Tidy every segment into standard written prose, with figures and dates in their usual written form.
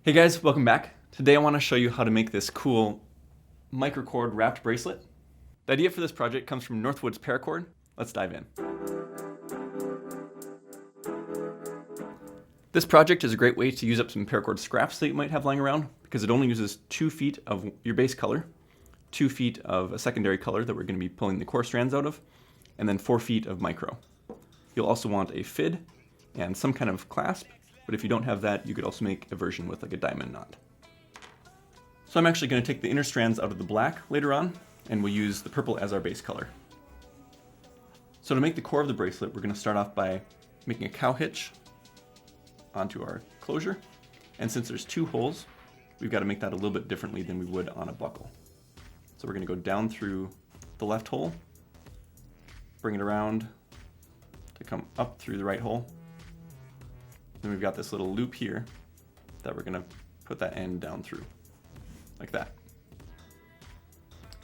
Hey guys, welcome back. Today I want to show you how to make this cool microcord wrapped bracelet. The idea for this project comes from Northwood's Paracord. Let's dive in. This project is a great way to use up some paracord scraps that you might have lying around because it only uses 2 feet of your base color, 2 feet of a secondary color that we're going to be pulling the core strands out of, and then 4 feet of micro. You'll also want a fid and some kind of clasp, but if you don't have that, you could also make a version with like a diamond knot. So I'm actually going to take the inner strands out of the black later on, and we'll use the purple as our base color. So to make the core of the bracelet, we're going to start off by making a cow hitch onto our closure. And since there's 2 holes, we've got to make that a little bit differently than we would on a buckle. So we're going to go down through the left hole, bring it around to come up through the right hole. Then we've got this little loop here that we're going to put that end down through, like that.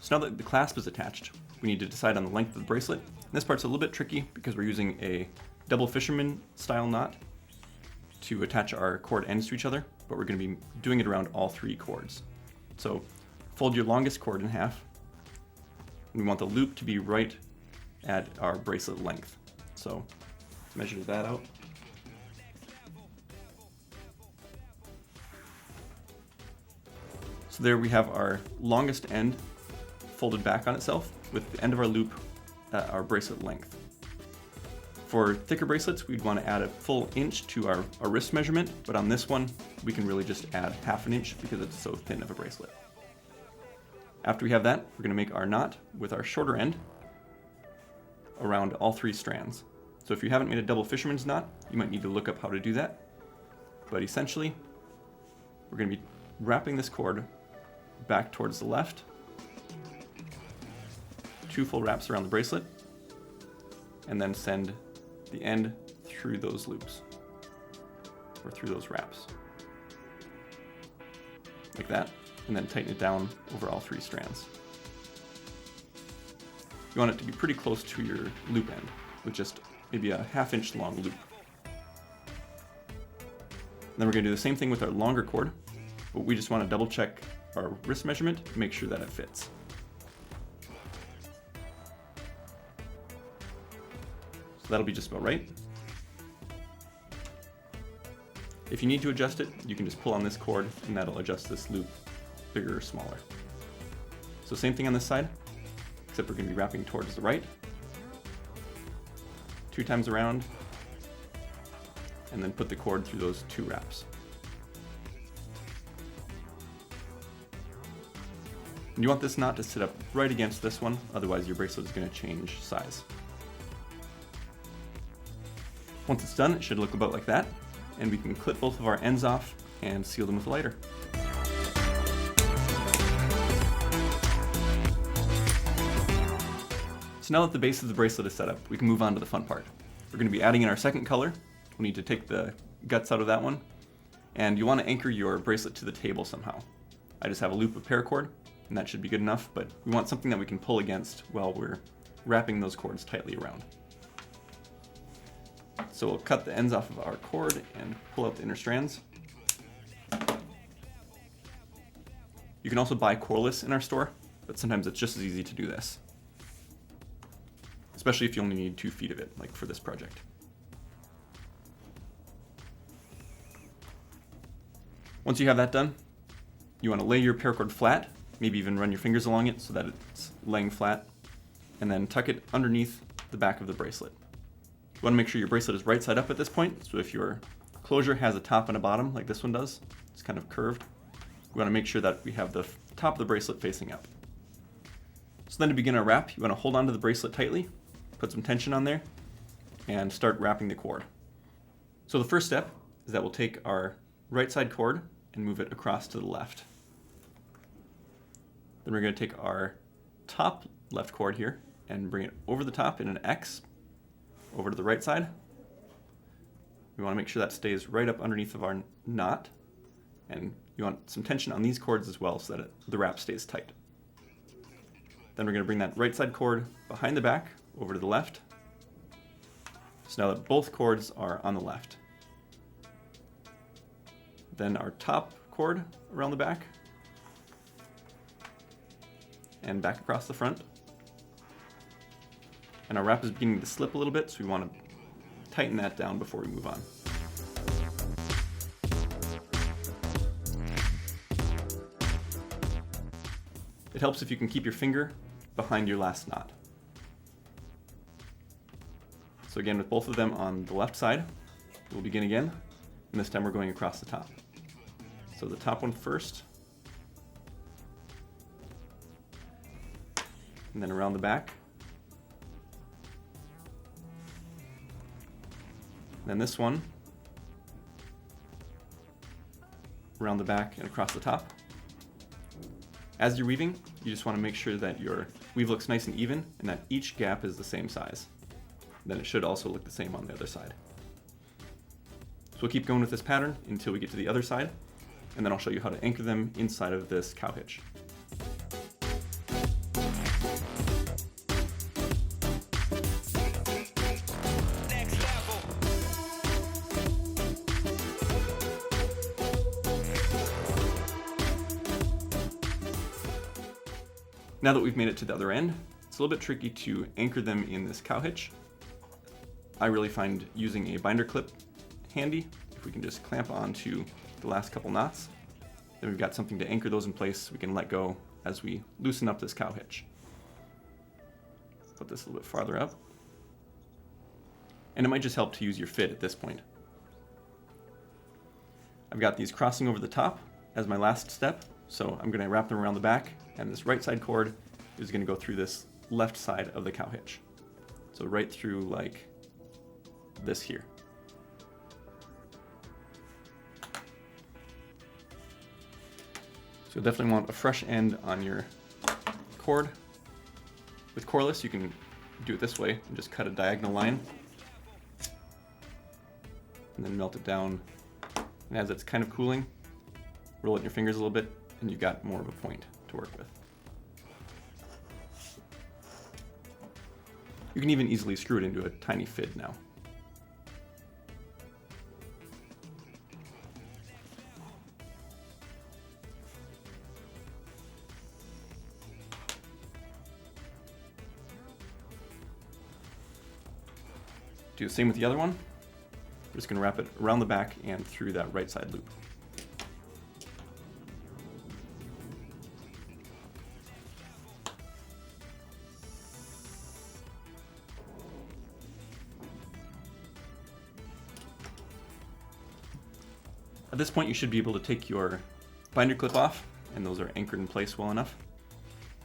So now that the clasp is attached, we need to decide on the length of the bracelet. And this part's a little bit tricky because we're using a double fisherman style knot to attach our cord ends to each other, but we're going to be doing it around all 3 cords. So fold your longest cord in half. We want the loop to be right at our bracelet length. So measure that out. So there we have our longest end folded back on itself with the end of our loop at our bracelet length. For thicker bracelets, we'd want to add a full inch to our wrist measurement, but on this one, we can really just add half an inch because it's so thin of a bracelet. After we have that, we're going to make our knot with our shorter end around all 3 strands. So if you haven't made a double fisherman's knot, you might need to look up how to do that. But essentially, we're going to be wrapping this cord back towards the left, 2 full wraps around the bracelet, and then send the end through those loops, or through those wraps, like that, and then tighten it down over all 3 strands. You want it to be pretty close to your loop end, with just maybe a ½ inch long loop. Then we're going to do the same thing with our longer cord, but we just want to double check our wrist measurement to make sure that it fits. So that'll be just about right. If you need to adjust it, you can just pull on this cord and that'll adjust this loop bigger or smaller. So same thing on this side, except we're going to be wrapping towards the right. 2 times around, and then put the cord through those 2 wraps. And you want this knot to sit up right against this one, otherwise your bracelet is going to change size. Once it's done, it should look about like that, and we can clip both of our ends off and seal them with a lighter. So now that the base of the bracelet is set up, we can move on to the fun part. We're going to be adding in our second color. We need to take the guts out of that one, and you want to anchor your bracelet to the table somehow. I just have a loop of paracord, and that should be good enough, but we want something that we can pull against while we're wrapping those cords tightly around. So we'll cut the ends off of our cord and pull out the inner strands. You can also buy coreless in our store, but sometimes it's just as easy to do this, especially if you only need 2 feet of it, like for this project. Once you have that done, you want to lay your paracord flat, maybe even run your fingers along it so that it's laying flat, and then tuck it underneath the back of the bracelet. You want to make sure your bracelet is right side up at this point, so if your closure has a top and a bottom, like this one does, it's kind of curved, we want to make sure that we have the top of the bracelet facing up. So then to begin our wrap, you want to hold onto the bracelet tightly, put some tension on there, and start wrapping the cord. So the first step is that we'll take our right side cord and move it across to the left. Then we're going to take our top left cord here and bring it over the top in an X over to the right side. We want to make sure that stays right up underneath of our knot, and you want some tension on these cords as well so that the wrap stays tight. Then we're going to bring that right side cord behind the back over to the left. So now that both cords are on the left. Then our top cord around the back and back across the front. And our wrap is beginning to slip a little bit, so we want to tighten that down before we move on. It helps if you can keep your finger behind your last knot. So again, with both of them on the left side, we'll begin again, and this time we're going across the top. So the top one first, and then around the back. Then this one, around the back and across the top. As you're weaving, you just want to make sure that your weave looks nice and even and that each gap is the same size. Then it should also look the same on the other side. So we'll keep going with this pattern until we get to the other side, and then I'll show you how to anchor them inside of this cow hitch. Now that we've made it to the other end, it's a little bit tricky to anchor them in this cow hitch. I really find using a binder clip handy. If we can just clamp onto the last couple knots, then we've got something to anchor those in place. We can let go as we loosen up this cow hitch. Put this a little bit farther up. And it might just help to use your fit at this point. I've got these crossing over the top as my last step, so I'm going to wrap them around the back, and this right side cord is going to go through this left side of the cow hitch. So right through like this here. So you'll definitely want a fresh end on your cord. With coreless, you can do it this way and just cut a diagonal line and then melt it down. And as it's kind of cooling, roll it in your fingers a little bit, and you've got more of a point to work with. You can even easily screw it into a tiny fid now. Do the same with the other one. We're just going to wrap it around the back and through that right side loop. At this point, you should be able to take your binder clip off, and those are anchored in place well enough.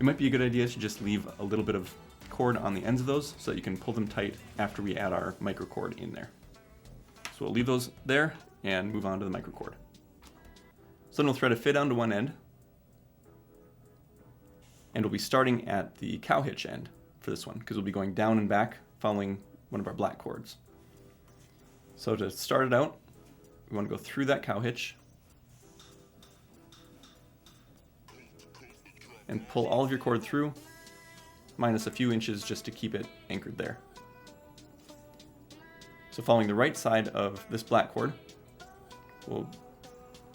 It might be a good idea to just leave a little bit of cord on the ends of those so that you can pull them tight after we add our microcord in there. So we'll leave those there and move on to the microcord. So then we'll thread a fid onto one end, and we'll be starting at the cow hitch end for this one because we'll be going down and back following one of our black cords. So to start it out, we want to go through that cow hitch and pull all of your cord through, minus a few inches just to keep it anchored there. So following the right side of this black cord, we'll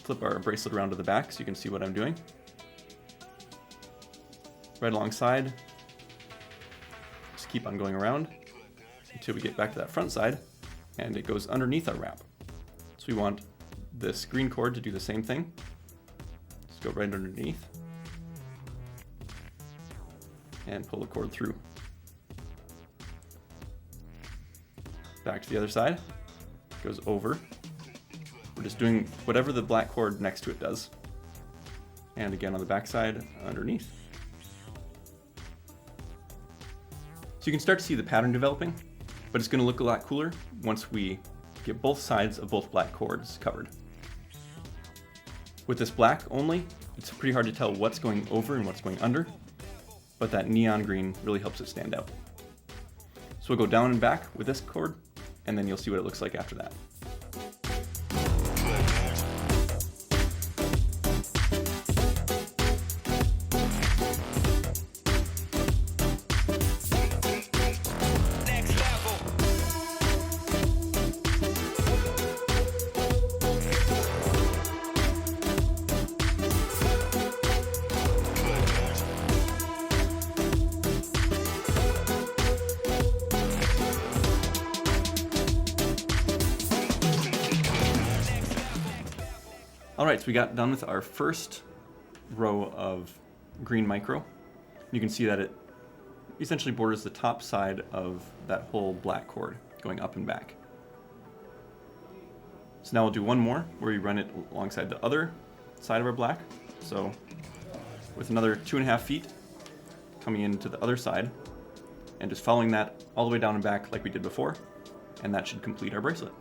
flip our bracelet around to the back so you can see what I'm doing. Right alongside, just keep on going around until we get back to that front side, and it goes underneath our wrap. So we want this green cord to do the same thing. Just go right underneath and pull the cord through. Back to the other side, goes over. We're just doing whatever the black cord next to it does. And again on the back side, underneath. So you can start to see the pattern developing, but it's going to look a lot cooler once we get both sides of both black cords covered. With this black only, it's pretty hard to tell what's going over and what's going under, but that neon green really helps it stand out. So we'll go down and back with this cord, and then you'll see what it looks like after that. All right, so we got done with our first row of green micro. You can see that it essentially borders the top side of that whole black cord going up and back. So now we'll do one more where we run it alongside the other side of our black. So with another 2.5 feet coming into the other side and just following that all the way down and back like we did before, and that should complete our bracelet.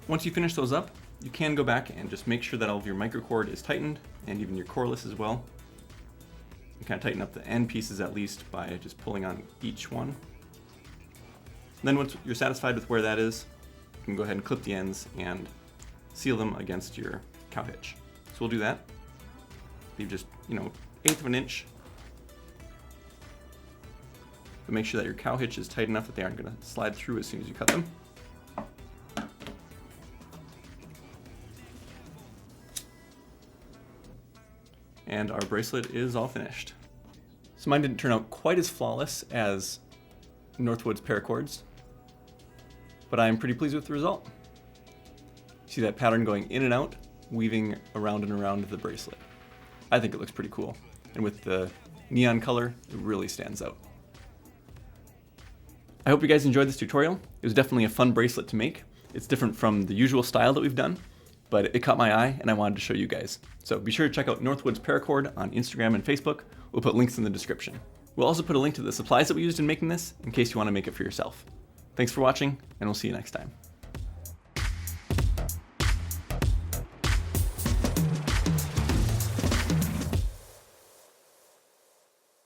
Once you finish those up, you can go back and just make sure that all of your microcord is tightened, and even your coreless as well. You kind of tighten up the end pieces at least by just pulling on each one. And then once you're satisfied with where that is, you can go ahead and clip the ends and seal them against your cow hitch. So we'll do that. Leave just, 1/8 of an inch. But make sure that your cow hitch is tight enough that they aren't going to slide through as soon as you cut them. And our bracelet is all finished. So mine didn't turn out quite as flawless as Northwood's Paracord's, but I'm pretty pleased with the result. See that pattern going in and out, weaving around and around the bracelet. I think it looks pretty cool. And with the neon color, it really stands out. I hope you guys enjoyed this tutorial. It was definitely a fun bracelet to make. It's different from the usual style that we've done, but it caught my eye and I wanted to show you guys. So be sure to check out Northwood's Paracord on Instagram and Facebook. We'll put links in the description. We'll also put a link to the supplies that we used in making this in case you want to make it for yourself. Thanks for watching, and we'll see you next time.